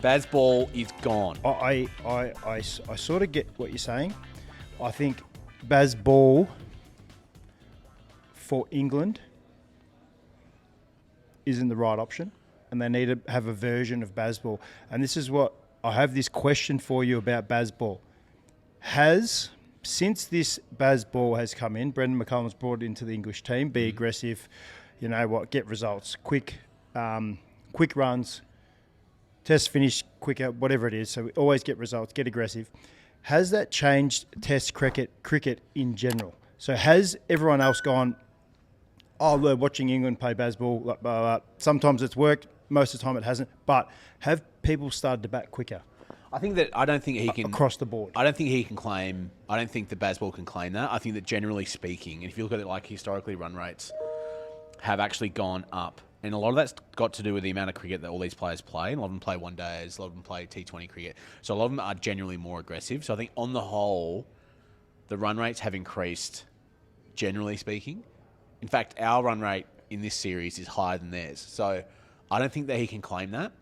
Bazball is gone. I sort of get what you're saying. I think Bazball for England isn't the right option, and they need to have a version of Bazball. And this is what I have this question for you about Bazball. Since this Bazball has come in, Brendan McCullum's brought into the English team, be aggressive, get results, quick runs, test finish quicker, whatever it is. So we always get results, get aggressive. Has that changed Test cricket in general? So has everyone else gone, we're watching England play Bazball, blah, blah, blah. Sometimes it's worked, most of the time it hasn't. But have people started to bat quicker? I don't think he can across the board. I don't think he can claim. I don't think the Bazball can claim that. I think that generally speaking, and if you look at it like historically, run rates have actually gone up, and a lot of that's got to do with the amount of cricket that all these players play. And a lot of them play one days, a lot of them play T20 cricket, so a lot of them are generally more aggressive. So I think on the whole, the run rates have increased, generally speaking. In fact, our run rate in this series is higher than theirs. So I don't think that he can claim that.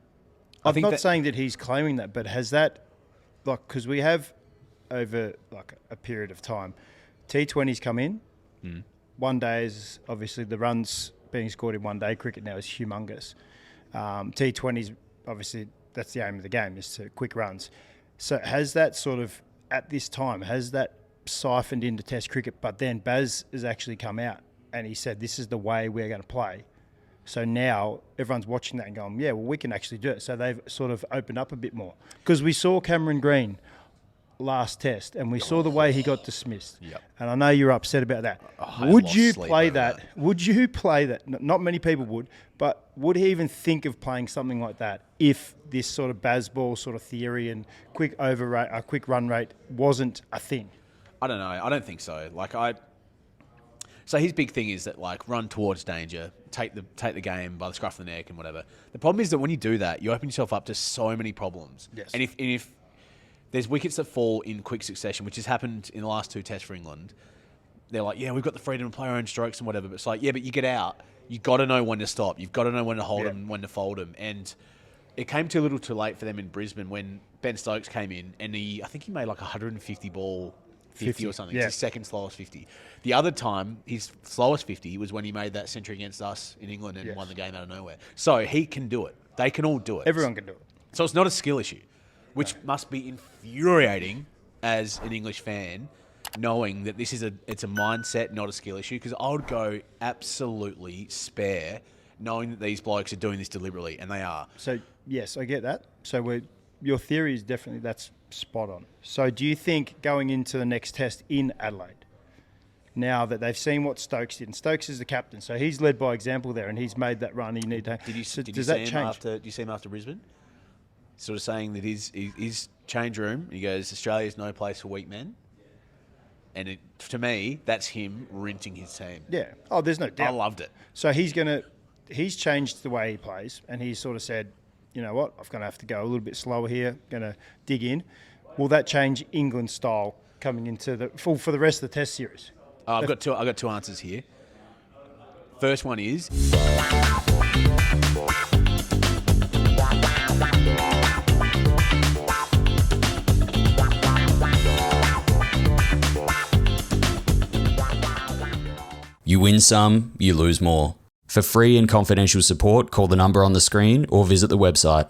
I'm not saying that he's claiming that, but has that, because we have over a period of time, T20s come in. One day is obviously the runs being scored in one day cricket now is humongous. T20s, obviously, that's the aim of the game, is to quick runs. So has that sort of, at this time, has that siphoned into Test cricket? But then Baz has actually come out and he said, this is the way we're going to play. So now everyone's watching that and going, yeah, well, we can actually do it. So they've sort of opened up a bit more. Because we saw Cameron Green last test and we saw the way he got dismissed. Yep. And I know you're upset about that. Would you play that? Would you play that? Not many people would, but would he even think of playing something like that if this sort of Bazball sort of theory and quick run rate wasn't a thing? I don't know. I don't think so. So his big thing is that run towards danger, take the game by the scruff of the neck and whatever. The problem is that when you do that, you open yourself up to so many problems. Yes. And if there's wickets that fall in quick succession, which has happened in the last two tests for England, they're like, yeah, we've got the freedom to play our own strokes and whatever. But it's like, yeah, but you get out. You've got to know when to stop. You've got to know when to hold them, when to fold them. And it came too little too late for them in Brisbane when Ben Stokes came in and I think he made 150 ball 50 or something. Yeah. It's his second slowest 50. The other time, his slowest 50 was when he made that century against us in England and won the game out of nowhere. So he can do it. They can all do it. Everyone can do it. So it's not a skill issue, which must be infuriating as an English fan, knowing that it's a mindset, not a skill issue. Because I would go absolutely spare, knowing that these blokes are doing this deliberately, and they are. So yes, I get that. So your theory is definitely that's spot on. So do you think going into the next test in Adelaide, now that they've seen what Stokes did, and Stokes is the captain, so he's led by example there, and he's made that run. Did you see him after Brisbane? Sort of saying that his change room, he goes, Australia's no place for weak men. And to me, that's him rinsing his team. Yeah. Oh, there's no doubt. I loved it. So he's changed the way he plays, and he's sort of said, you know what, I'm going to have to go a little bit slower here, going to dig in. Will that change England's style coming into for the rest of the Test series? I've got two answers here. First one is you win some, you lose more. For free and confidential support, call the number on the screen or visit the website.